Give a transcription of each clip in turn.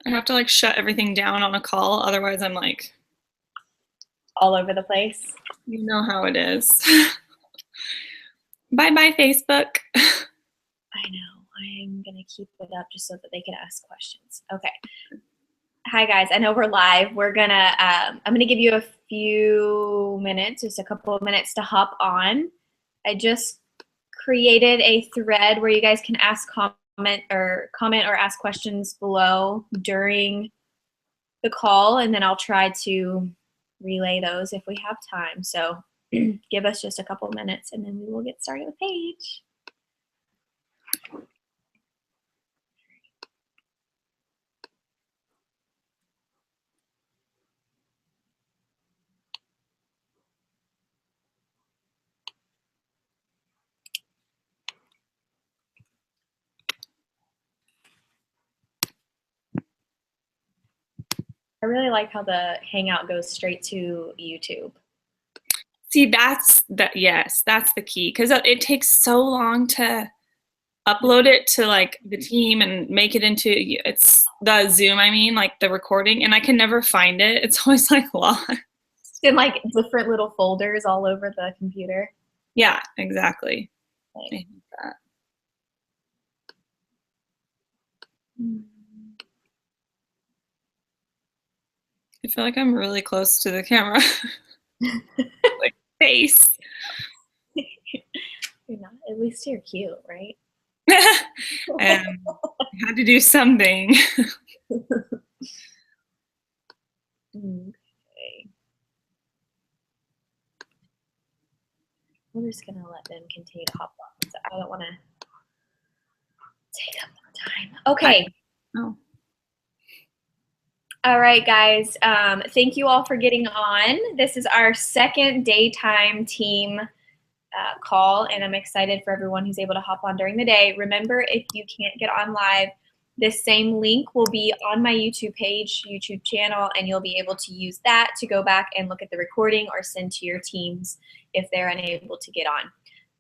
I have to like shut everything down on a call. Otherwise I'm like, all over the place. you know how it is. Bye-bye, Facebook. I know. I'm going to keep it up just so that they can ask questions. Okay. Hi, guys. I know we're live. We're going to, I'm going to give you a few minutes, just a couple of minutes to hop on. I just created a thread where you guys can ask comment or ask questions below during the call, and then I'll try to relay those if we have time. So give us just a couple minutes and then we will get started with Paige. I really like how the Hangout goes straight to YouTube. See, yes, that's the key, because it takes so long to upload it to like the team and make it into it's the Zoom, I mean, like the recording, and I can never find it. It's always like lost. In like different little folders all over the computer. Yeah, exactly. I hate that. I feel like I'm really close to the camera. Like face. You're not. At least you're cute, right? And I had to do something. Okay. We're just gonna let them continue to hop on. So I don't want to take up more time. Okay. Oh. All right, guys. Thank you all for getting on. This is our second daytime team call, and I'm excited for everyone who's able to hop on during the day. Remember, if you can't get on live, this same link will be on my YouTube page, YouTube channel, and you'll be able to use that to go back and look at the recording or send to your teams if they're unable to get on.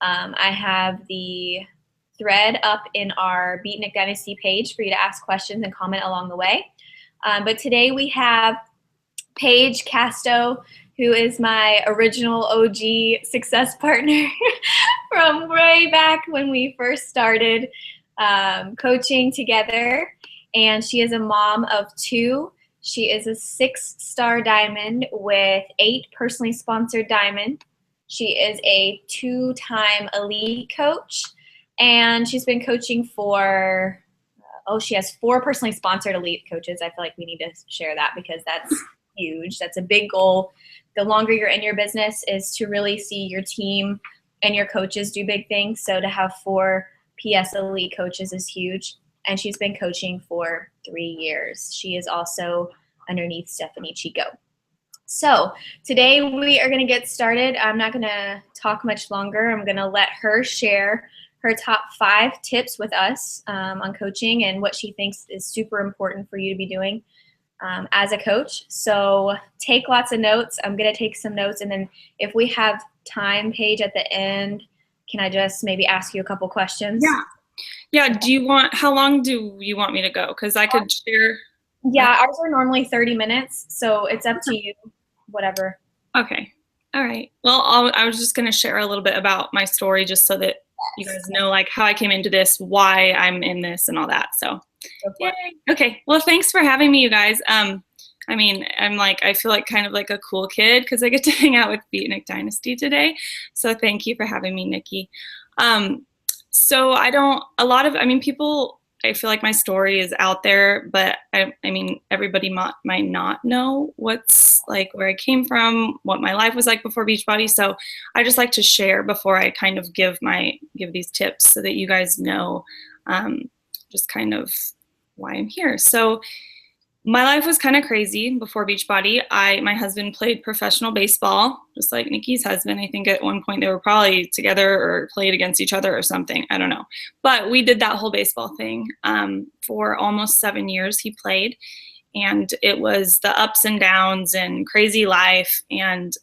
I have the thread up in our BeatNIK Dynasty page for you to ask questions and comment along the way. But today we have Paige, Casto, who is my original OG success partner from way back when we first started coaching together. And she is a mom of 2. She is a 6-star diamond with 8 personally sponsored diamond. She is a 2-time elite coach, and she's been coaching for, she has 4 personally sponsored elite coaches. I feel like we need to share that because that's huge. That's a big goal. The longer you're in your business is to really see your team and your coaches do big things. So to have 4 PS elite coaches is huge. And she's been coaching for 3 years. She is also underneath Stephanie Chico. So today we are going to get started. I'm not going to talk much longer. I'm going to let her share her top 5 tips with us on coaching and what she thinks is super important for you to be doing as a coach. So take lots of notes. I'm going to take some notes, and then if we have time, Paige, at the end, can I just maybe ask you a couple questions? Yeah. How long do you want me to go? Because I could share. Yeah, ours are normally 30 minutes, so it's up to you, whatever. Okay. All right. Well, I was just going to share a little bit about my story just so that you guys know like how I came into this, why I'm in this, and all that. So, yay. Okay. Well, thanks for having me, you guys. I mean, I feel like kind of like a cool kid because I get to hang out with BeatNIK Dynasty today. So thank you for having me, Nikki. So people, I feel like my story is out there, but I mean, everybody might not know what's like where I came from, what my life was like before Beachbody. So I just like to share before I kind of give these tips so that you guys know just kind of why I'm here. So my life was kind of crazy before Beachbody. My husband played professional baseball, just like Nikki's husband. I think at one point they were probably together or played against each other or something. I don't know. But we did that whole baseball thing for almost 7 years he played. And it was the ups and downs and crazy life. And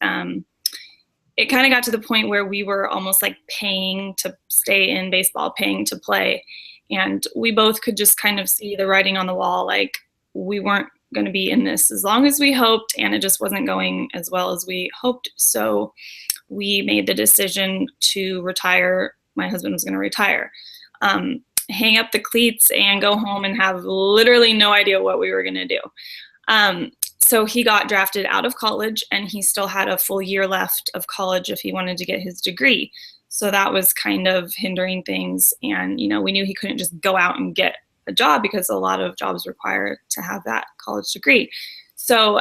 it kind of got to the point where we were almost like paying to stay in baseball, paying to play. And we both could just kind of see the writing on the wall, like, we weren't going to be in this as long as we hoped, and it just wasn't going as well as we hoped. So we made the decision to retire. My husband was going to retire, hang up the cleats and go home and have literally no idea what we were going to do. So he got drafted out of college, and he still had a full year left of college if he wanted to get his degree. So that was kind of hindering things. And, we knew he couldn't just go out and get a job because a lot of jobs require to have that college degree. So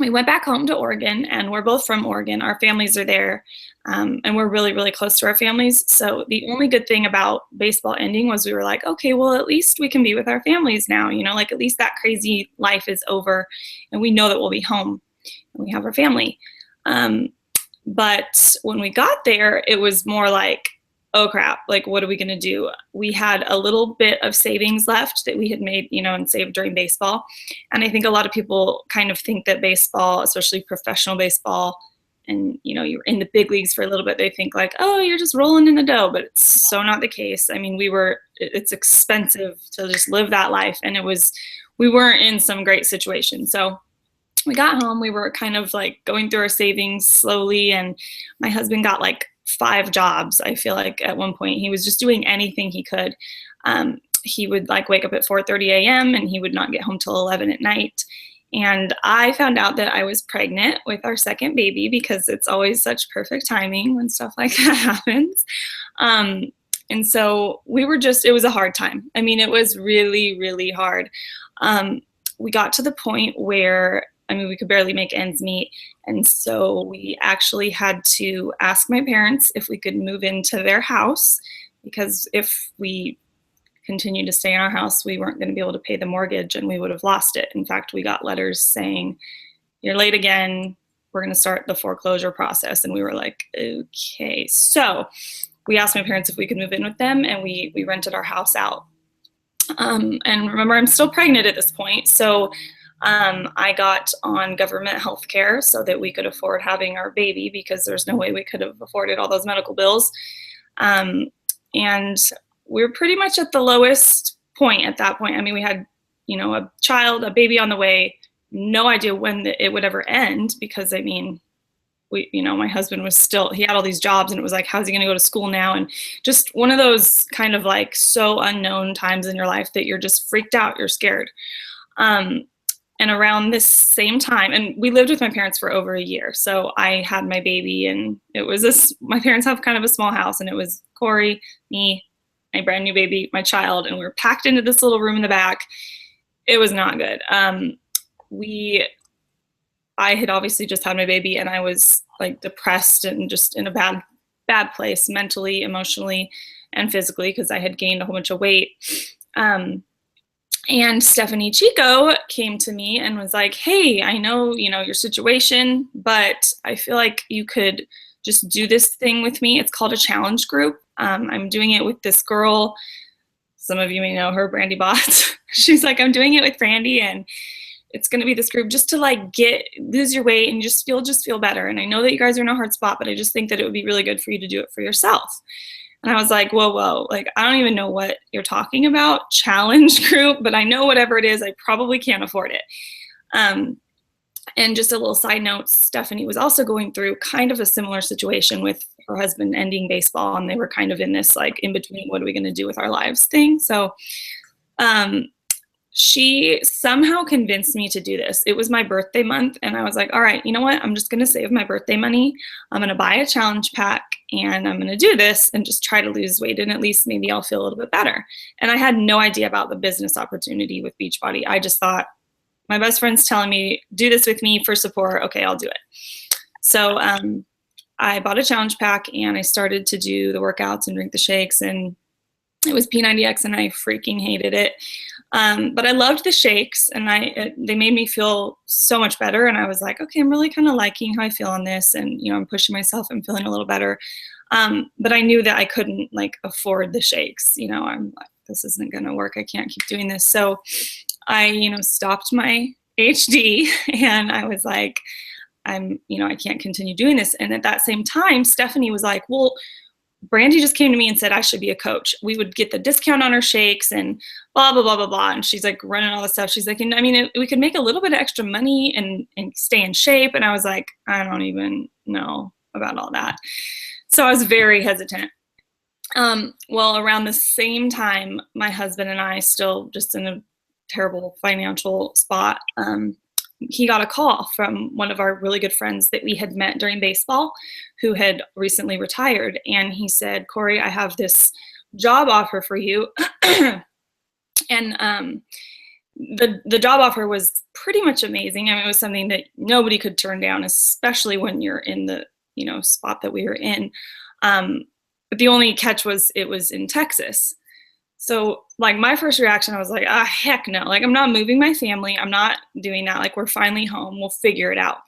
we went back home to Oregon, and we're both from Oregon. Our families are there, and we're really, really close to our families. So the only good thing about baseball ending was we were like, okay, well, at least we can be with our families now. Like at least that crazy life is over, and we know that we'll be home and we have our family. But when we got there, it was more like, oh crap, like what are we going to do? We had a little bit of savings left that we had made, and saved during baseball. And I think a lot of people kind of think that baseball, especially professional baseball, and you're in the big leagues for a little bit, they think like, oh, you're just rolling in the dough, but it's so not the case. I mean, it's expensive to just live that life, and we weren't in some great situation. So we got home, we were kind of like going through our savings slowly, and my husband got like 5 jobs. I feel like at one point he was just doing anything he could. He would like wake up at 4:30 a.m. and he would not get home till 11 at night. And I found out that I was pregnant with our second baby, because it's always such perfect timing when stuff like that happens. And so it was a hard time. I mean, it was really, really hard. We got to the point where, we could barely make ends meet. And so we actually had to ask my parents if we could move into their house, because if we continued to stay in our house, we weren't going to be able to pay the mortgage, and we would have lost it. In fact, we got letters saying, you're late again, we're going to start the foreclosure process. And we were like, okay. So we asked my parents if we could move in with them, and we rented our house out. And remember, I'm still pregnant at this point. So I got on government health care so that we could afford having our baby, because there's no way we could have afforded all those medical bills. And we were pretty much at the lowest point at that point. We had, a baby on the way, no idea when it would ever end, because my husband he had all these jobs, and it was like, how's he going to go to school now? And just one of those kind of like so unknown times in your life that you're just freaked out, you're scared. And around this same time, and we lived with my parents for over a year. So I had my baby, and it was my parents have kind of a small house, and it was Corey, me, my brand new baby, my child, and we were packed into this little room in the back. It was not good. I had obviously just had my baby, and I was like depressed and just in a bad place mentally, emotionally, and physically, because I had gained a whole bunch of weight. And Stephanie Chico came to me and was like, hey, I know, your situation, but I feel like you could just do this thing with me. It's called a challenge group. I'm doing it with this girl. Some of you may know her, Brandy Botts. She's like, I'm doing it with Brandy, and it's going to be this group just to like lose your weight and just feel better. And I know that you guys are in a hard spot, but I just think that it would be really good for you to do it for yourself. And I was like, whoa, like, I don't even know what you're talking about, challenge group, but I know whatever it is, I probably can't afford it. And just a little side note, Stephanie was also going through kind of a similar situation with her husband ending baseball, and they were kind of in this like in between, what are we going to do with our lives thing. So she somehow convinced me to do this. It was my birthday month, and I was like, all right, you know what? I'm just going to save my birthday money. I'm going to buy a challenge pack, and I'm going to do this and just try to lose weight, and at least maybe I'll feel a little bit better. And I had no idea about the business opportunity with Beachbody. I just thought, my best friend's telling me, do this with me for support. Okay, I'll do it. So I bought a challenge pack, and I started to do the workouts and drink the shakes, and it was P90X, and I freaking hated it. But I loved the shakes, and they made me feel so much better. And I was like, okay, I'm really kind of liking how I feel on this. And, I'm pushing myself and feeling a little better. But I knew that I couldn't like afford the shakes. I'm like, this isn't going to work. I can't keep doing this. So I, stopped my HD, and I was like, I can't continue doing this. And at that same time, Stephanie was like, well, Brandy just came to me and said I should be a coach. We would get the discount on her shakes and blah, blah, blah, blah, blah. And she's like running all this stuff. She's like, and I mean, we could make a little bit of extra money and stay in shape. And I was like, I don't even know about all that. So I was very hesitant. Well, around the same time, my husband and I, still just in a terrible financial spot, he got a call from one of our really good friends that we had met during baseball, who had recently retired. And he said, Corey, I have this job offer for you. And the job offer was pretty much amazing. I mean, it was something that nobody could turn down, especially when you're in the, spot that we were in. But the only catch was it was in Texas. So like my first reaction, I was like, heck no, like I'm not moving my family. I'm not doing that. Like we're finally home. We'll figure it out.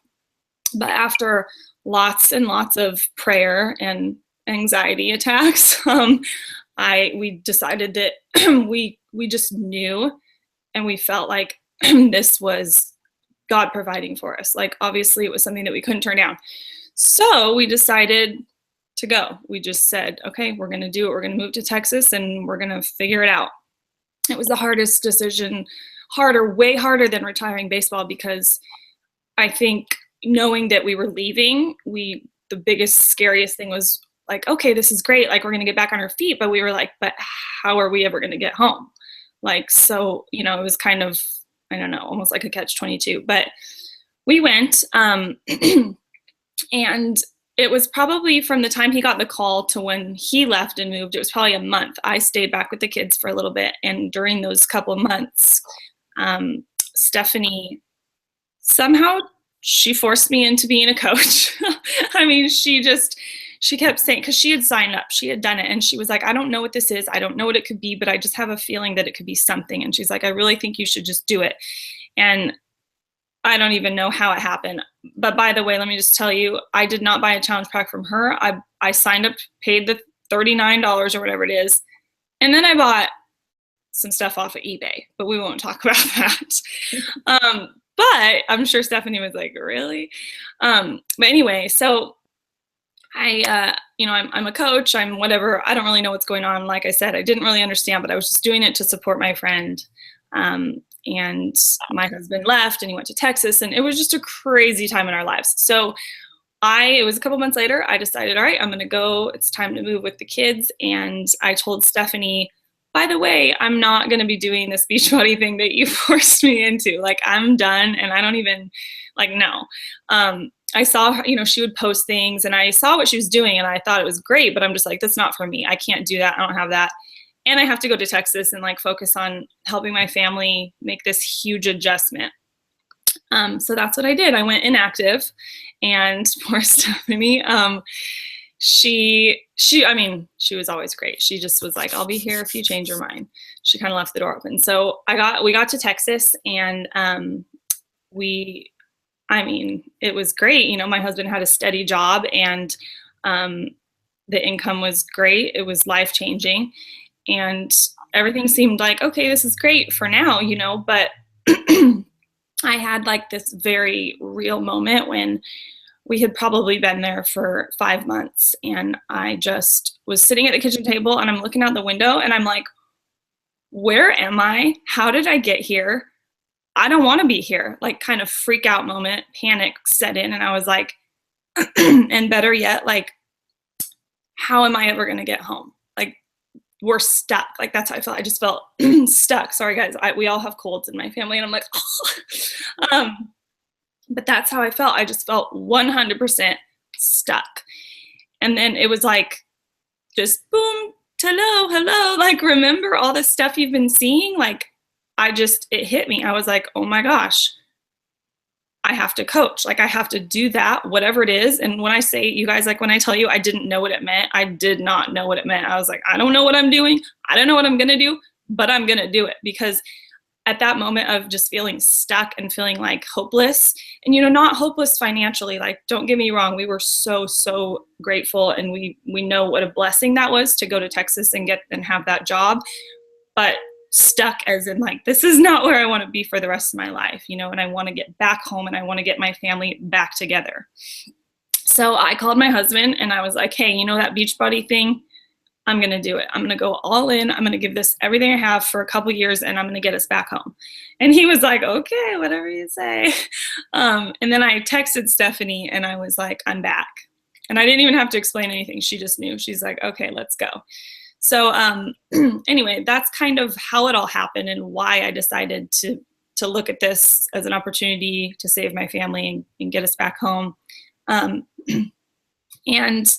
But after lots and lots of prayer and anxiety attacks, we decided that we just knew, and we felt like this was God providing for us. Like obviously it was something that we couldn't turn down. So we decided to go. We just said, okay, we're going to do it. We're going to move to Texas and we're going to figure it out. It was the hardest decision, way harder than retiring baseball, because I think knowing that we were leaving, the biggest, scariest thing was like, okay, this is great. Like we're going to get back on our feet. But we were like, but how are we ever going to get home? Like, so, it was kind of, I don't know, almost like a catch-22, but we went, and it was probably from the time he got the call to when he left and moved, it was probably a month. I stayed back with the kids for a little bit. And during those couple of months, Stephanie, somehow she forced me into being a coach. I mean, she kept saying, because she had signed up, she had done it. And she was like, I don't know what this is. I don't know what it could be, but I just have a feeling that it could be something. And she's like, I really think you should just do it. And I don't even know how it happened. But by the way, let me just tell you, I did not buy a challenge pack from her. I signed up, paid the $39 or whatever it is. And then I bought some stuff off of eBay, but we won't talk about that. But I'm sure Stephanie was like, really? But anyway, so I'm a coach, I'm whatever. I don't really know what's going on. Like I said, I didn't really understand, but I was just doing it to support my friend. And my husband left and he went to Texas, and it was just a crazy time in our lives. So it was a couple months later, I decided, all right, I'm going to go. It's time to move with the kids. And I told Stephanie, by the way, I'm not going to be doing this Beachbody thing that you forced me into. Like, I'm done. And I don't even no. I saw her, she would post things and I saw what she was doing and I thought it was great, but I'm just like, that's not for me. I can't do that. I don't have that. And I have to go to Texas and focus on helping my family make this huge adjustment. So that's what I did. I went inactive, and poor Stephanie, she was always great. She just was like, I'll be here if you change your mind. She kind of left the door open. So we got to Texas, and it was great. My husband had a steady job, and the income was great. It was life-changing. And everything seemed like, okay, this is great for now, but I had this very real moment when we had probably been there for 5 months, and I just was sitting at the kitchen table and I'm looking out the window and I'm like, where am I? How did I get here? I don't want to be here. Kind of freak out moment, panic set in. And I was like, and better yet, how am I ever going to get home? We're stuck. That's how I felt. I just felt stuck. Sorry guys. We all have colds in my family, and I'm like, oh. But that's how I felt. I just felt 100% stuck. And then it was just boom, hello. Remember all this stuff you've been seeing? It hit me. I was like, oh my gosh, I have to coach. I have to do that, whatever it is. And when I say, you guys, when I tell you I didn't know what it meant, I did not know what it meant. I was like, I don't know what I'm doing. I don't know what I'm going to do, but I'm going to do it. Because at that moment of just feeling stuck and feeling hopeless, and, not hopeless financially, don't get me wrong. We were so, so grateful. And we know what a blessing that was to go to Texas and have that job. But stuck as in this is not where I want to be for the rest of my life, and I want to get back home and I want to get my family back together. So I called my husband and I was like, hey, you know that Beachbody thing? I'm going to do it. I'm going to go all in. I'm going to give this everything I have for a couple years and I'm going to get us back home. And he was like, okay, whatever you say. And then I texted Stephanie and I was like, I'm back. And I didn't even have to explain anything. She just knew. She's like, okay, let's go. So anyway, that's kind of how it all happened and why I decided to look at this as an opportunity to save my family and get us back home. And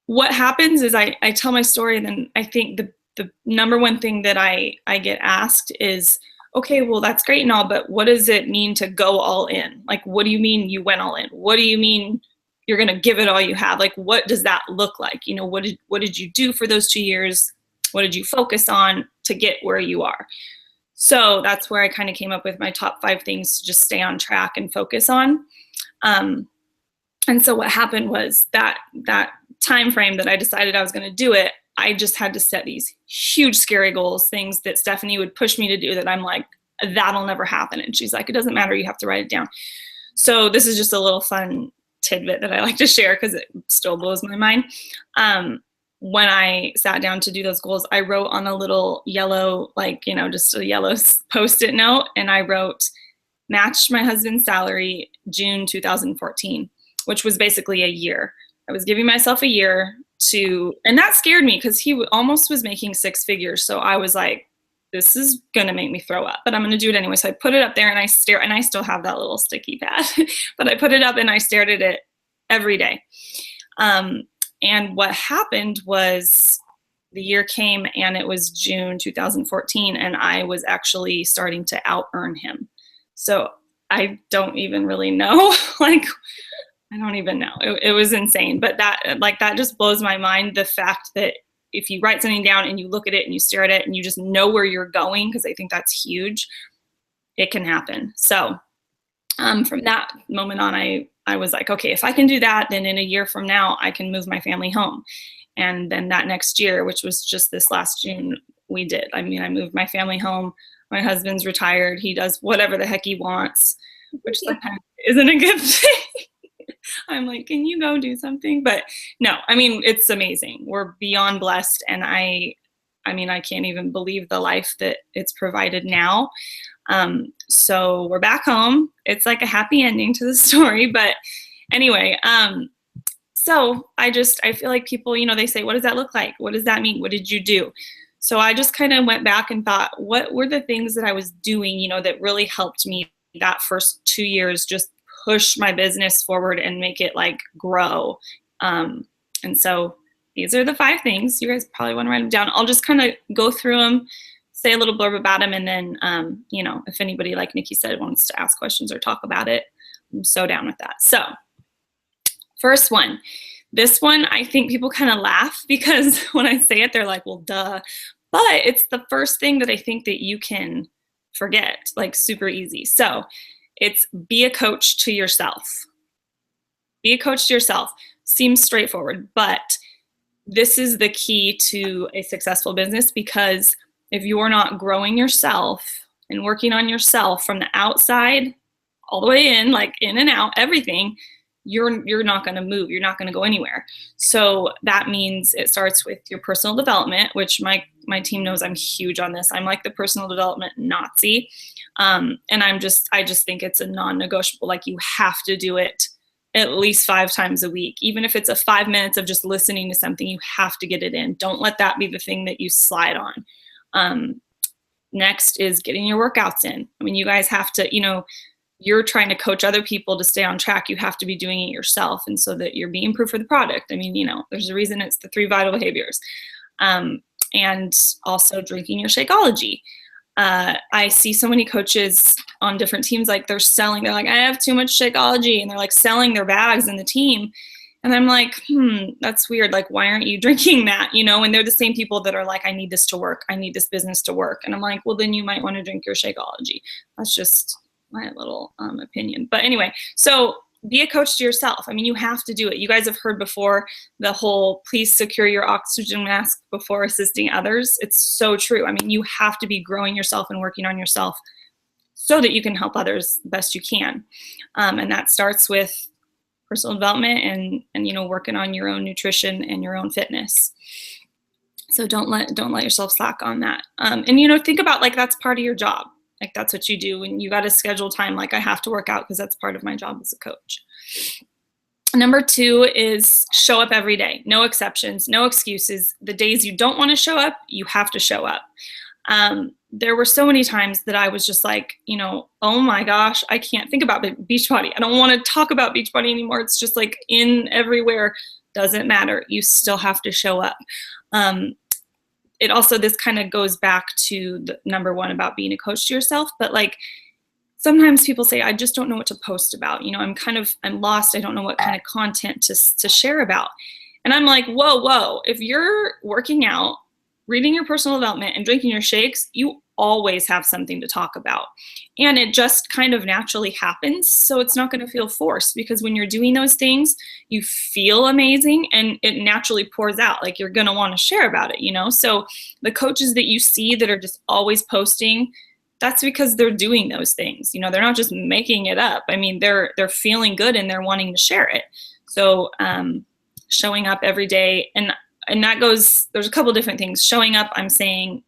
what happens is I tell my story, and then I think the number one thing that I get asked is, okay, well, that's great and all, but what does it mean to go all in? Like, what do you mean you went all in? What do you mean you're going to give it all you have? Like, what does that look like? You know, what did you do for those 2 years? What did you focus on to get where you are? So that's where I kind of came up with my top 5 things to just stay on track and focus on. And so what happened was that time frame that I decided I was going to do it, I just had to set these huge, scary goals, things that Stephanie would push me to do that I'm like, that'll never happen. And she's like, it doesn't matter. You have to write it down. So this is just a little fun tidbit that I like to share because it still blows my mind. When I sat down to do those goals, I wrote on a little yellow, like, you know, just a yellow Post-it note. And I wrote, match my husband's salary June 2014, which was basically a year. I was giving myself a year to, and that scared me because he almost was making 6 figures. So I was like, this is going to make me throw up, but I'm going to do it anyway. So I put it up there and I stare, and I still have that little sticky pad, but I put it up and I stared at it every day. And what happened was the year came and it was June 2014 and I was actually starting to out earn him. So I don't even really know, like, I don't even know. It was insane, but that just blows my mind. The fact that if you write something down and you look at it and you stare at it and you just know where you're going, because I think that's huge, it can happen. So from that moment on, I was like, okay, if I can do that, then in a year from now, I can move my family home. And then that next year, which was just this last June, we did. I mean, I moved my family home. My husband's retired. He does whatever the heck he wants, which sometimes isn't a good thing. I'm like, can you go do something? But no, I mean, it's amazing. We're beyond blessed. And I mean, I can't even believe the life that it's provided now. So we're back home. It's like a happy ending to the story. But anyway, so I feel like people, you know, they say, what does that look like? What does that mean? What did you do? So I just kind of went back and thought, what were the things that I was doing, you know, that really helped me that first 2 years just push my business forward and make it like grow. And so these are the 5 things. You guys probably want to write them down. I'll just kind of go through them, say a little blurb about them, and then, you know, if anybody, like Nikki said, wants to ask questions or talk about it, I'm so down with that. So first one, this one, I think people kind of laugh because when I say it, they're like, well, duh. But it's the first thing that I think that you can forget, like super easy. So it's be a coach to yourself. Be a coach to yourself. Seems straightforward, but this is the key to a successful business, because if you're not growing yourself and working on yourself from the outside all the way in, like in and out, everything, you're not going to move. You're not going to go anywhere. So that means it starts with your personal development, which my team knows I'm huge on this. I'm like the personal development Nazi. And I just think it's a non-negotiable. Like, you have to do it at least 5 times a week. Even if it's a 5 minutes of just listening to something, you have to get it in. Don't let that be the thing that you slide on. Next is getting your workouts in. I mean, you guys have to, you know, you're trying to coach other people to stay on track. You have to be doing it yourself, and so that you're being proof of the product. I mean, you know, there's a reason it's the 3 vital behaviors. And also drinking your Shakeology. I see so many coaches on different teams, like they're like, I have too much Shakeology, and they're like selling their bags in the team. And I'm like, that's weird. Like, why aren't you drinking that? You know, and they're the same people that are like, I need this to work. I need this business to work. And I'm like, well, then you might want to drink your Shakeology. That's just my little opinion. But anyway, so be a coach to yourself. I mean, you have to do it. You guys have heard before the whole, please secure your oxygen mask before assisting others. It's so true. I mean, you have to be growing yourself and working on yourself so that you can help others best you can. And that starts with personal development and you know, working on your own nutrition and your own fitness. So don't let yourself slack on that. And you know, think about like that's part of your job. Like that's what you do, and you got to schedule time. Like I have to work out because that's part of my job as a coach. Number 2 is show up every day. No exceptions, no excuses. The days you don't want to show up, you have to show up. There were so many times that I was just like, you know, oh my gosh, I can't think about Beachbody. I don't want to talk about Beachbody anymore. It's just like in everywhere. Doesn't matter. You still have to show up. It also, this kind of goes back to the number 1 about being a coach to yourself, but like sometimes people say, I just don't know what to post about. You know, I'm lost. I don't know what kind of content to share about. And I'm like, whoa, if you're working out, reading your personal development and drinking your shakes, you always have something to talk about. And it just kind of naturally happens. So it's not going to feel forced, because when you're doing those things, you feel amazing and it naturally pours out. Like you're going to want to share about it, you know? So the coaches that you see that are just always posting, that's because they're doing those things. You know, they're not just making it up. I mean, they're feeling good and they're wanting to share it. So showing up every day, and that goes, there's a couple different things. Showing up, I'm saying,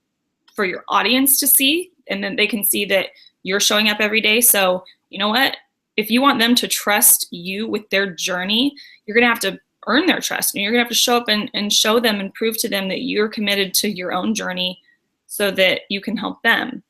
for your audience to see, and then they can see that you're showing up every day. So you know what? If you want them to trust you with their journey, you're going to have to earn their trust. And you're going to have to show up and show them and prove to them that you're committed to your own journey so that you can help them.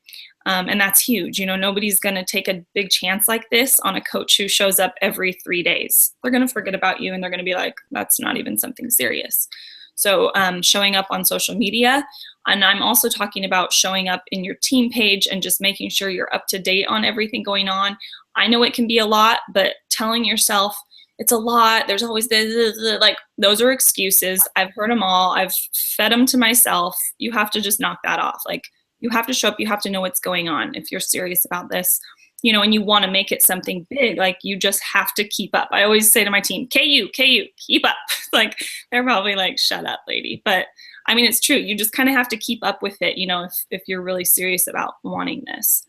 And that's huge. You know, nobody's going to take a big chance like this on a coach who shows up every 3 days. They're going to forget about you and they're going to be like, that's not even something serious. So showing up on social media, and I'm also talking about showing up in your team page and just making sure you're up to date on everything going on. I know it can be a lot, but telling yourself it's a lot, there's always this, like those are excuses. I've heard them all. I've fed them to myself. You have to just knock that off. Like you have to show up. You have to know what's going on if you're serious about this. You know, and you want to make it something big, like you just have to keep up. I always say to my team, KU, keep up. Like they're probably like, shut up, lady. But I mean, it's true. You just kind of have to keep up with it, you know, if you're really serious about wanting this.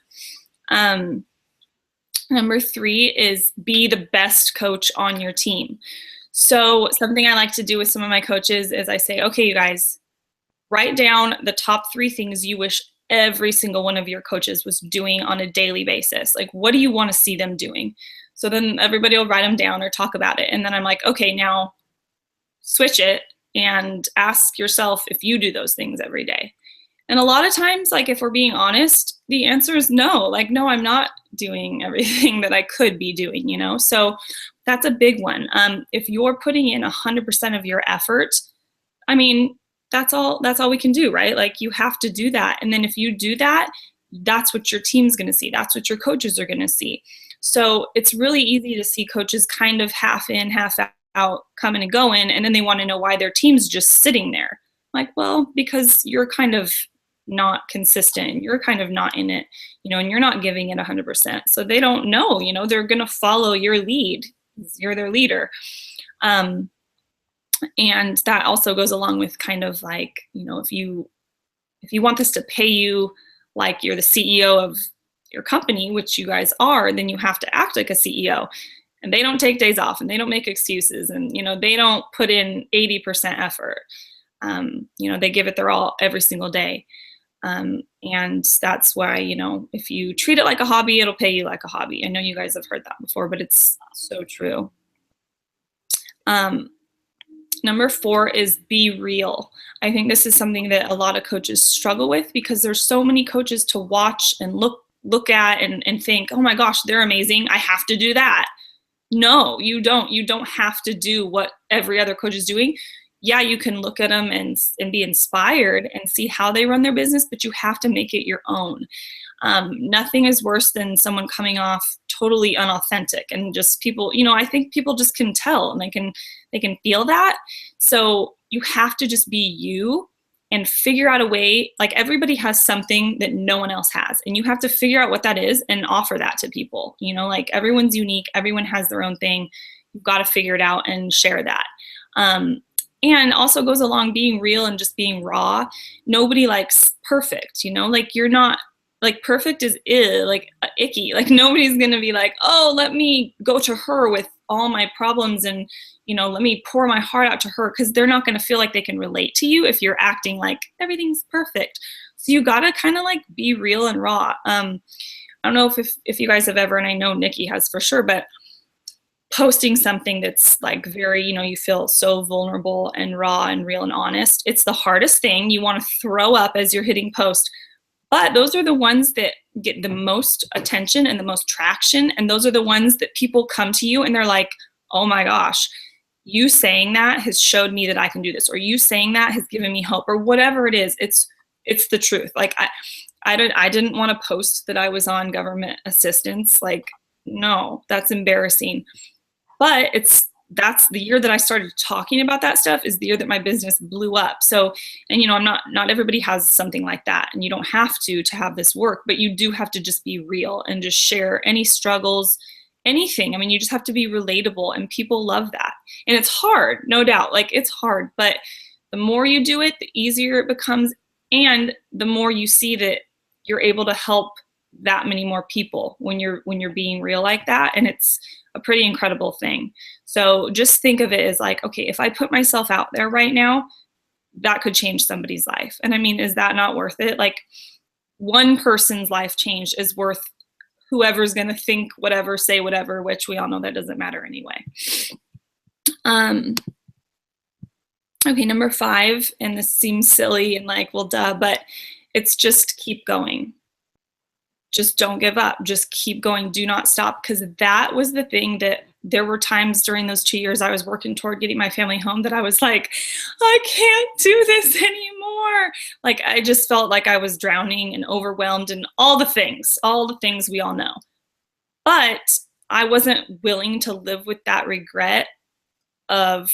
Number 3 is be the best coach on your team. So something I like to do with some of my coaches is I say, okay, you guys, write down the top 3 things you wish every single one of your coaches was doing on a daily basis. Like, what do you want to see them doing? So then everybody will write them down or talk about it. And then I'm like, okay, now switch it and ask yourself if you do those things every day. And a lot of times, like if we're being honest, the answer is no. Like, no, I'm not doing everything that I could be doing, you know? So that's a big one. If you're putting in 100% of your effort, I mean, that's all we can do, right? Like you have to do that. And then if you do that, that's what your team's going to see. That's what your coaches are going to see. So it's really easy to see coaches kind of half in, half out, coming and going. And then they want to know why their team's just sitting there. Like, well, because you're kind of not consistent. You're kind of not in it, you know, and you're not giving it 100%. So they don't know, you know, they're going to follow your lead. You're their leader. And that also goes along with kind of like, you know, if you want this to pay you like you're the CEO of your company, which you guys are, then you have to act like a CEO. And they don't take days off and they don't make excuses and, you know, they don't put in 80% effort. You know, they give it their all every single day. And that's why, you know, if you treat it like a hobby, it'll pay you like a hobby. I know you guys have heard that before, but it's so true. Number 4 is be real. I think this is something that a lot of coaches struggle with because there's so many coaches to watch and look at and think, oh my gosh, they're amazing. I have to do that. No, you don't. You don't have to do what every other coach is doing. Yeah, you can look at them and be inspired and see how they run their business, but you have to make it your own. Nothing is worse than someone coming off totally unauthentic and just people, you know, I think people just can tell and they can feel that. So you have to just be you and figure out a way, like everybody has something that no one else has. And you have to figure out what that is and offer that to people. You know, like everyone's unique. Everyone has their own thing. You've got to figure it out and share that. And also goes along being real and just being raw. Nobody likes perfect, you know, like you're not, like perfect is like icky. Like nobody's going to be like, oh, let me go to her with all my problems and, let me pour my heart out to her, because they're not going to feel like they can relate to you if you're acting like everything's perfect. So you got to kind of like be real and raw. I don't know if you guys have ever, and I know Nikki has for sure, but posting something that's like very, you feel so vulnerable and raw and real and honest, it's the hardest thing. You want to throw up as you're hitting post, but those are the ones that get the most attention and the most traction. And those are the ones that people come to you and they're like, oh my gosh, you saying that has showed me that I can do this, or you saying that has given me hope, or whatever it is. It's the truth. Like I didn't want to post that I was on government assistance. Like, no, that's embarrassing. But that's the year that I started talking about that stuff is the year that my business blew up. So, and not everybody has something like that, and you don't have to have this work, but you do have to just be real and just share any struggles, anything. I mean, you just have to be relatable, and people love that. And it's hard, no doubt, like it's hard, but the more you do it, the easier it becomes. And the more you see that you're able to help that many more people when you're being real like that. And it's a pretty incredible thing. So just think of it as like, okay, if I put myself out there right now, that could change somebody's life. And I mean, is that not worth it? Like one person's life change is worth whoever's going to think whatever, say whatever, which we all know that doesn't matter anyway. Okay, number 5, and this seems silly and like, well, duh, but it's just keep going. Just don't give up. Just keep going. Do not stop. Because that was the thing that there were times during those 2 years I was working toward getting my family home that I was like, I can't do this anymore. Like I just felt like I was drowning and overwhelmed and all the things we all know. But I wasn't willing to live with that regret of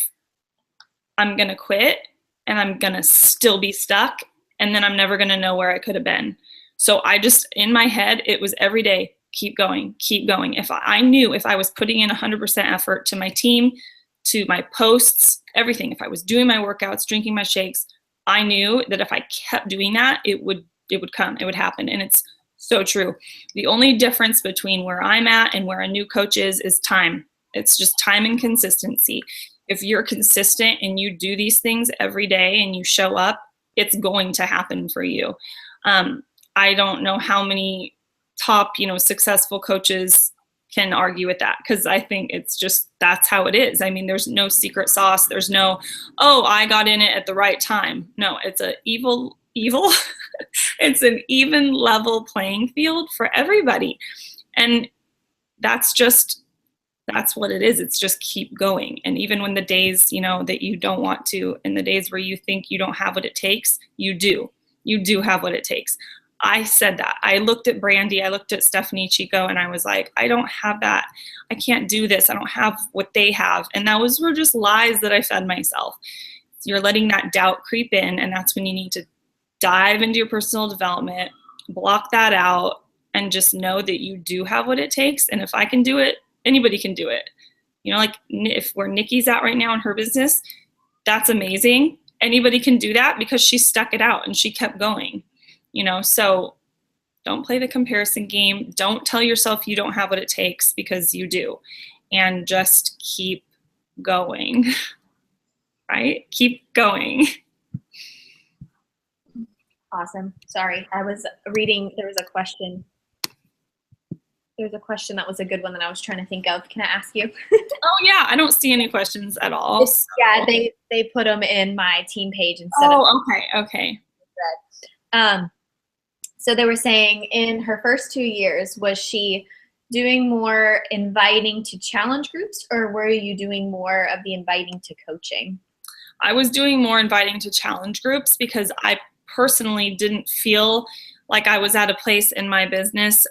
I'm going to quit and I'm going to still be stuck. And then I'm never going to know where I could have been. So I just, in my head, it was every day, keep going, keep going. If I knew if I was putting in 100% effort to my team, to my posts, everything, if I was doing my workouts, drinking my shakes, I knew that if I kept doing that, it would come, it would happen. And it's so true. The only difference between where I'm at and where a new coach is time. It's just time and consistency. If you're consistent and you do these things every day and you show up, it's going to happen for you. I don't know how many top, successful coaches can argue with that, because I think it's just, that's how it is. I mean, there's no secret sauce. There's no, oh, I got in it at the right time. No, it's a evil. It's an even level playing field for everybody. And that's what it is. It's just keep going. And even when the days, that you don't want to, and the days where you think you don't have what it takes, you do have what it takes. I said that. I looked at Brandy, I looked at Stephanie Chico, and I was like, I don't have that. I can't do this. I don't have what they have. And were just lies that I fed myself. You're letting that doubt creep in, and that's when you need to dive into your personal development, block that out, and just know that you do have what it takes. And if I can do it, anybody can do it. Like if where Nikki's at right now in her business, that's amazing. Anybody can do that because she stuck it out and she kept going. So don't play the comparison game. Don't tell yourself you don't have what it takes, because you do. And just keep going, right? Keep going. Awesome. Sorry, I was reading, there was a question that was a good one that I was trying to think of. Can I ask you? Oh yeah, I don't see any questions at all. So. Yeah, they put them in my team page instead of. Oh, okay. So they were saying in her first 2 years, was she doing more inviting to challenge groups, or were you doing more of the inviting to coaching? I was doing more inviting to challenge groups because I personally didn't feel like I was at a place in my business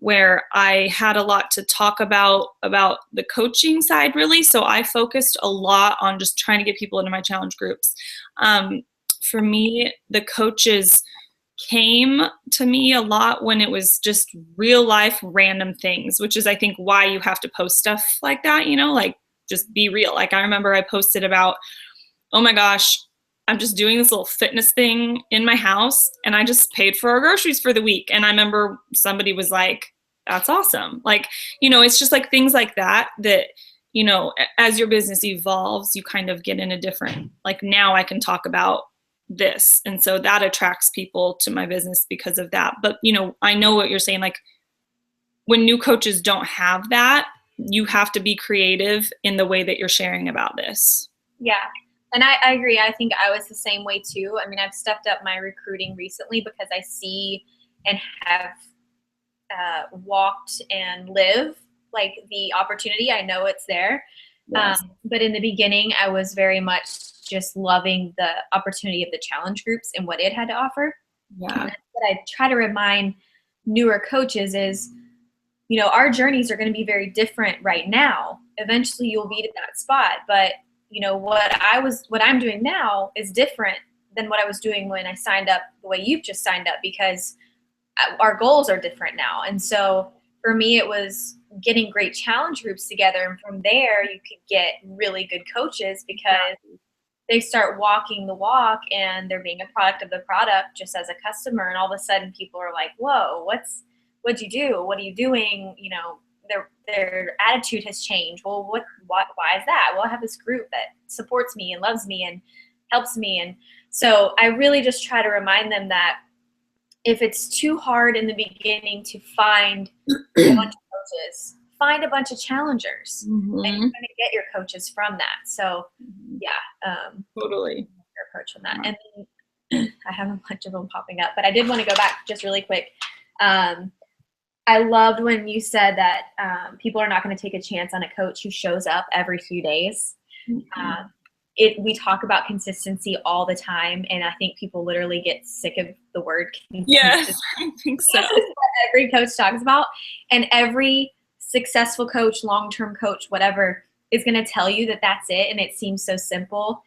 where I had a lot to talk about the coaching side, really. So I focused a lot on just trying to get people into my challenge groups. For me, the coaches came to me a lot when it was just real life random things, which is I think why you have to post stuff like that, like just be real. Like I remember I posted about, oh my gosh, I'm just doing this little fitness thing in my house and I just paid for our groceries for the week. And I remember somebody was like, that's awesome. Like, it's just like things like that, as your business evolves, you kind of get in a different, like, now I can talk about this. And so that attracts people to my business because of that. But, I know what you're saying. Like, when new coaches don't have that, you have to be creative in the way that you're sharing about this. Yeah. And I agree. I think I was the same way too. I mean, I've stepped up my recruiting recently because I see and have walked and live like the opportunity. I know it's there. Yes. But in the beginning, I was very much just loving the opportunity of the challenge groups and what it had to offer. Yeah. And that's what I try to remind newer coaches is, our journeys are going to be very different right now. Eventually you'll be at that spot, but what I'm doing now is different than what I was doing when I signed up the way you've just signed up, because our goals are different now. And so for me, it was getting great challenge groups together. And from there, you could get really good coaches because they start walking the walk and they're being a product of the product just as a customer. And all of a sudden people are like, whoa, what'd you do? What are you doing? Their attitude has changed. Well, why is that? Well, I have this group that supports me and loves me and helps me. And so I really just try to remind them that if it's too hard in the beginning to find a bunch of coaches, find a bunch of challengers, and you're going to get your coaches from that. So totally your approach on that. And then I have a bunch of them popping up, but I did want to go back just really quick. I loved when you said that people are not going to take a chance on a coach who shows up every few days. We talk about consistency all the time, and I think people literally get sick of the word consistency. Yes, I think so. This is what every coach talks about, and every successful coach, long-term coach, whatever, is going to tell you that that's it, and it seems so simple.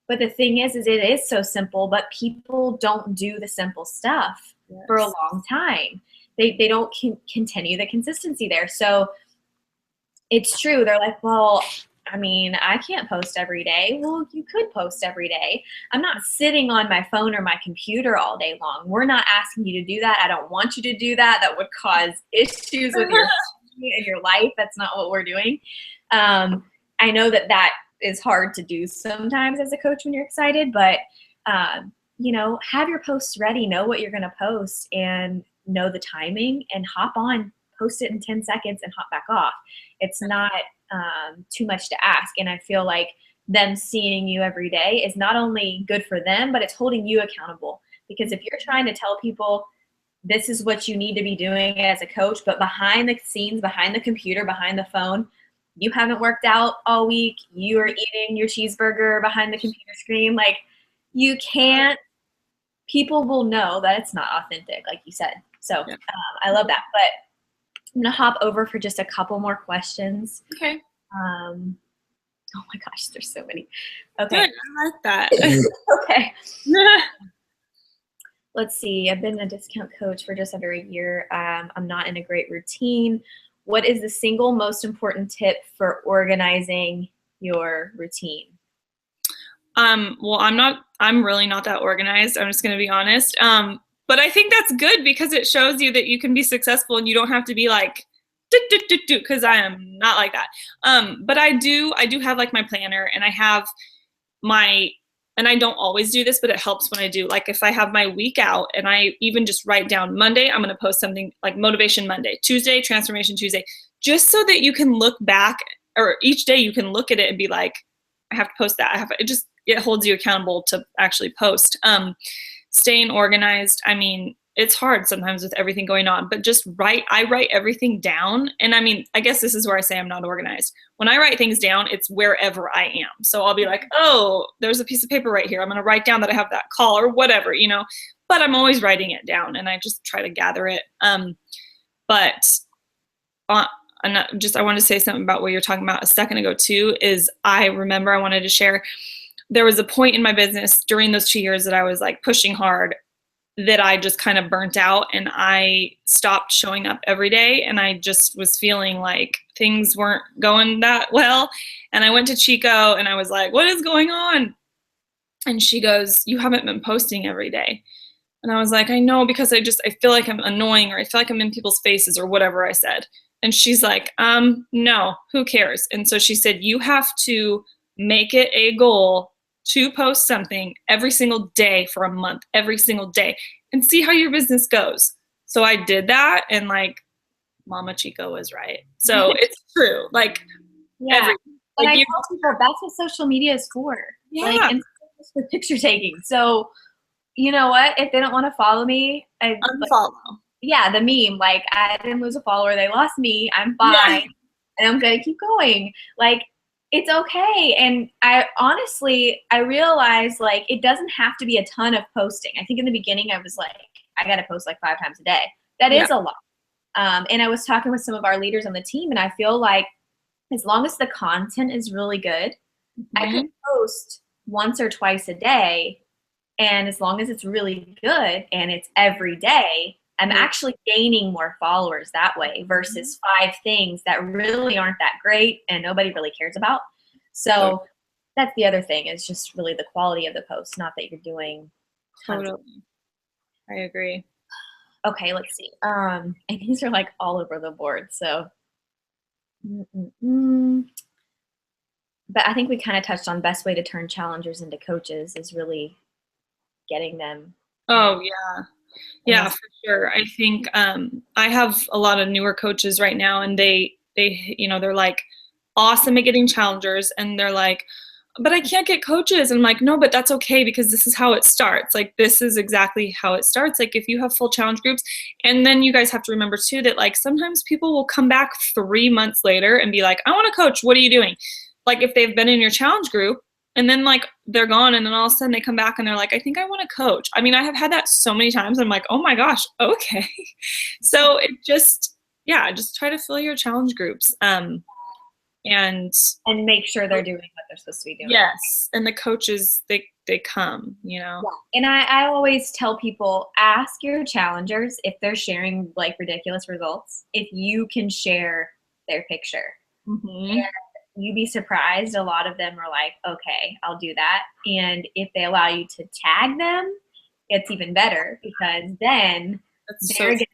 But the thing is it is so simple, but people don't do the simple stuff for a long time. They don't continue the consistency there. So it's true. They're like, well, I mean, I can't post every day. Well, you could post every day. I'm not sitting on my phone or my computer all day long. We're not asking you to do that. I don't want you to do that. That would cause issues with your family and your life. That's not what we're doing. I know that is hard to do sometimes as a coach when you're excited, but have your posts ready, know what you're going to post, and know the timing, and hop on, post it in 10 seconds and hop back off. It's not too much to ask. And I feel like them seeing you every day is not only good for them, but it's holding you accountable. Because if you're trying to tell people this is what you need to be doing as a coach, but behind the scenes, behind the computer, behind the phone, you haven't worked out all week, you are eating your cheeseburger behind the computer screen, like, you can't, people will know that it's not authentic, like you said. So I love that. But I'm going to hop over for just a couple more questions. Okay. Oh my gosh, there's so many. Okay. Good. I like that. Okay. Let's see. I've been a discount coach for just under a year. I'm not in a great routine. What is the single most important tip for organizing your routine? Well, I'm really not that organized. I'm just going to be honest. But I think that's good because it shows you that you can be successful and you don't have to be like, because I am not like that. But I do have like my planner, and I have and I don't always do this, but it helps when I do. Like if I have my week out and I even just write down Monday, I'm going to post something like Motivation Monday, Tuesday, Transformation Tuesday, just so that you can look back, or each day you can look at it and be like, I have to post that. It holds you accountable to actually post. Staying organized. I mean, it's hard sometimes with everything going on, but I write everything down. And I mean, I guess this is where I say I'm not organized. When I write things down, it's wherever I am. So I'll be like, oh, there's a piece of paper right here. I'm going to write down that I have that call or whatever, but I'm always writing it down, and I just try to gather it. I want to say something about what you're talking about a second ago too, is I remember I wanted to share, there was a point in my business during those 2 years that I was like pushing hard that I just kind of burnt out, and I stopped showing up every day, and I just was feeling like things weren't going that well. And I went to Chico and I was like, what is going on? And she goes, you haven't been posting every day. And I was like, I know, because I feel like I'm annoying, or I feel like I'm in people's faces, or whatever I said. And she's like, no, who cares? And so she said, you have to make it a goal to post something every single day for a month, every single day, and see how your business goes. So I did that, and like, Mama Chico was right. So it's true. Like, yeah. And like I you, tell people that's what social media is for. yeah, Like, and it's for picture taking. So you know what? If they don't want to follow me, unfollow. yeah, the meme, like, I didn't lose a follower, they lost me, I'm Yeah. fine, and I'm gonna keep going. Like, it's okay. And I honestly, I realized, like, it doesn't have to be a ton of posting. I think in the beginning I was like, I gotta post like 5 times a day. That is a lot. And I was talking with some of our leaders on the team, and I feel like as long as the content is really good, I could post once or twice a day. And as long as it's really good and it's every day, I'm actually gaining more followers that way versus 5 things that really aren't that great and nobody really cares about. So that's the other thing, is just really the quality of the post, not that you're doing tons. Totally. I agree. Okay, let's see. And these are like all over the board. So, but I think we kind of touched on best way to turn challengers into coaches is really getting them. Oh yeah. Yeah, for sure. I think I have a lot of newer coaches right now, and they they're like awesome at getting challengers, and they're like, but I can't get coaches. And I'm like, no, but that's okay, because this is how it starts. Like, this is exactly how it starts. Like, if you have full challenge groups, and then you guys have to remember too that like sometimes people will come back 3 months later and be like, I want to coach. What are you doing? Like, if they've been in your challenge group, and then like they're gone, and then all of a sudden they come back and they're like, I think I want to coach. I mean, I have had that so many times. I'm like, oh my gosh, okay. So it just, yeah, just try to fill your challenge groups. And make sure they're doing what they're supposed to be doing. Yes, and the coaches, they come, you know. Yeah. And I always tell people, ask your challengers if they're sharing like ridiculous results, if you can share their picture. And you'd be surprised, a lot of them are like, okay, I'll do that. And if they allow you to tag them, it's even better, because then they're getting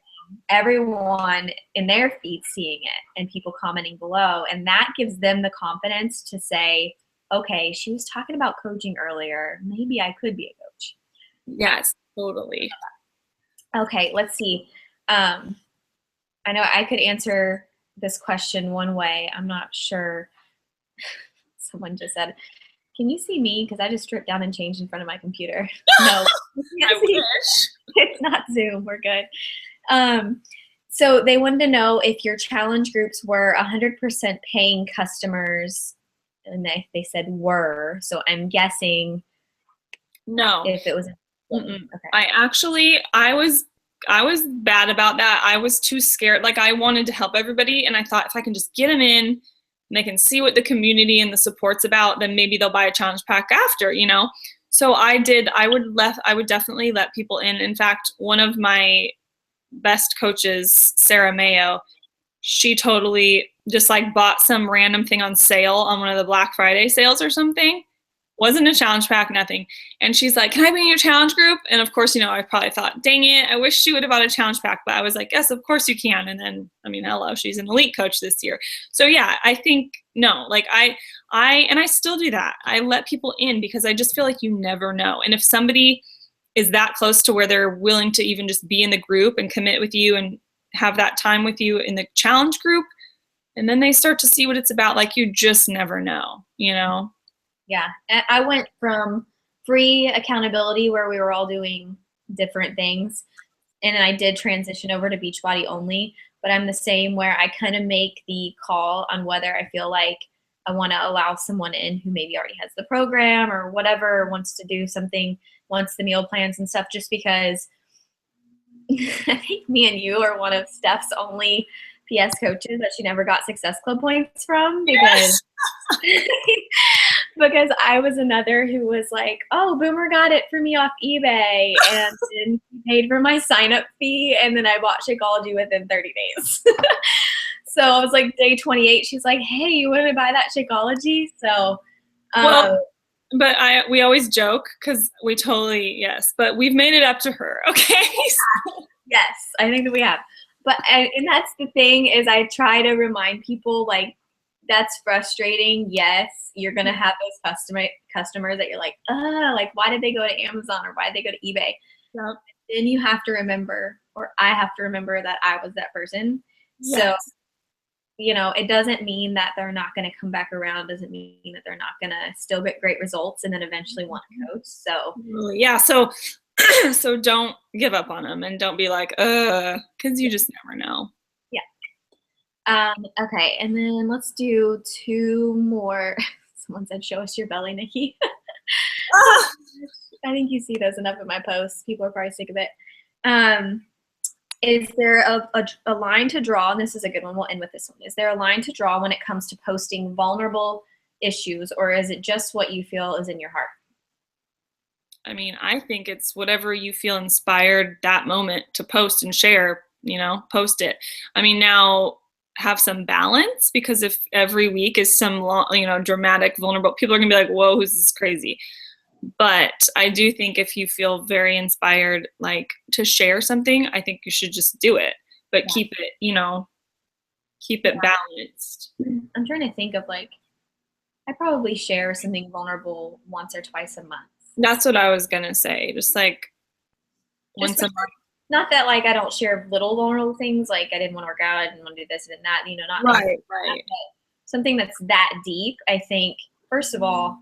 everyone in their feed seeing it and people commenting below, and that gives them the confidence to say, okay, she was talking about coaching earlier, maybe I could be a coach. Yes, totally. Okay, let's see. I know I could answer this question one way. I'm not sure. Someone just said, can you see me? Because I just stripped down and changed in front of my computer. No, I wish. It's not Zoom. We're good. So they wanted to know if your challenge groups were 100% paying customers, and they said were. So I'm guessing no. If it was. Okay. I was bad about that. I was too scared. Like, I wanted to help everybody, and I thought if I can just get them in and they can see what the community and the support's about, then maybe they'll buy a challenge pack after, you know? So I would definitely let people in. In fact, one of my best coaches, Sarah Mayo, she totally just like bought some random thing on sale on one of the Black Friday sales or something. Wasn't a challenge pack, nothing. And she's like, can I be in your challenge group? And of course, you know, I probably thought, dang it, I wish she would have bought a challenge pack. But I was like, yes, of course you can. And then, I mean, hello, she's an elite coach this year. So yeah, I think, no, like I still do that. I let people in because I just feel like you never know. And if somebody is that close to where they're willing to even just be in the group and commit with you and have that time with you in the challenge group, and then they start to see what it's about, like, you just never know, you know? Yeah, I went from free accountability where we were all doing different things, and I did transition over to Beachbody only, but I'm the same where I kind of make the call on whether I feel like I want to allow someone in who maybe already has the program or whatever, wants to do something, wants the meal plans and stuff, just because I think me and you are one of Steph's only PS coaches that she never got Success Club points from, because because I was another who was like, oh, Boomer got it for me off eBay, and then he paid for my sign-up fee, and then I bought Shakeology within 30 days. So I was like, day 28, she's like, hey, you want to buy that Shakeology? So well, but we always joke because we totally, yes, but we've made it up to her. Okay. Yes, I think that we have. But and that's the thing is I try to remind people like that's frustrating. Yes, you're gonna have those customers that you're like, like why did they go to Amazon or why did they go to eBay? Yep. Then you have to remember, or I have to remember that I was that person. Yes. So it doesn't mean that they're not going to come back around. Doesn't mean that they're not going to still get great results and then eventually want a coach. So yeah, so so don't give up on them and don't be like, because you just never know. Yeah. Okay, and then let's do 2 more. Someone said, "Show us your belly, Nikki." I think you see those enough in my posts. People are probably sick of it. Is there a line to draw? And this is a good one. We'll end with this one. Is there a line to draw when it comes to posting vulnerable issues, or is it just what you feel is in your heart? I mean, I think it's whatever you feel inspired that moment to post and share, post it. I mean, now have some balance, because if every week is some long, dramatic, vulnerable, people are gonna be like, whoa, who's this crazy? But I do think if you feel very inspired, like to share something, I think you should just do it, but keep it balanced. I'm trying to think of I probably share something vulnerable once or twice a month. That's what I was gonna say. Just like once a month. Not that I don't share little vulnerable things, like I didn't want to work out, I didn't want to do this and that, not right. Something that's that deep. I think, first of all,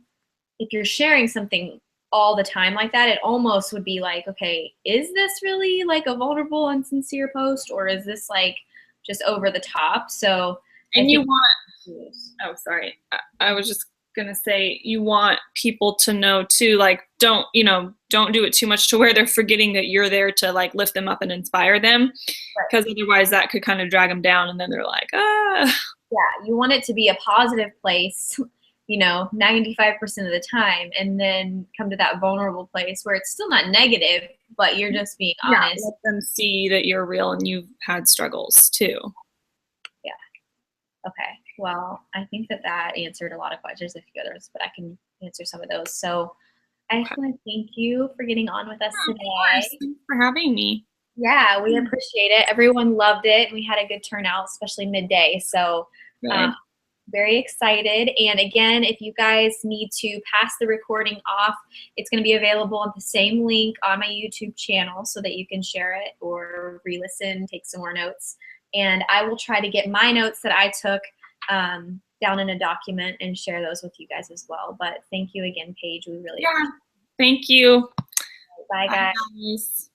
if you're sharing something all the time like that, it almost would be like, okay, is this really like a vulnerable and sincere post, or is this just over the top? So, and oh, sorry. I was just gonna say, you want people to know too, don't do it too much to where they're forgetting that you're there to lift them up and inspire them, because otherwise that could kind of drag them down, and then they're like, ah. Yeah, you want it to be a positive place, 95% of the time, and then come to that vulnerable place where it's still not negative, but you're just being honest. Let them see that you're real and you've had struggles too. Yeah. Okay. Well, I think that answered a lot of questions, a few others, but I can answer some of those. So I just want to thank you for getting on with us today. Thanks for having me. Yeah, we appreciate it. Everyone loved it, and we had a good turnout, especially midday. So very excited. And again, if you guys need to pass the recording off, it's going to be available on the same link on my YouTube channel so that you can share it or re-listen, take some more notes. And I will try to get my notes that I took down in a document and share those with you guys as well. But thank you again, Paige. We really appreciate it. Thank you. Bye, guys.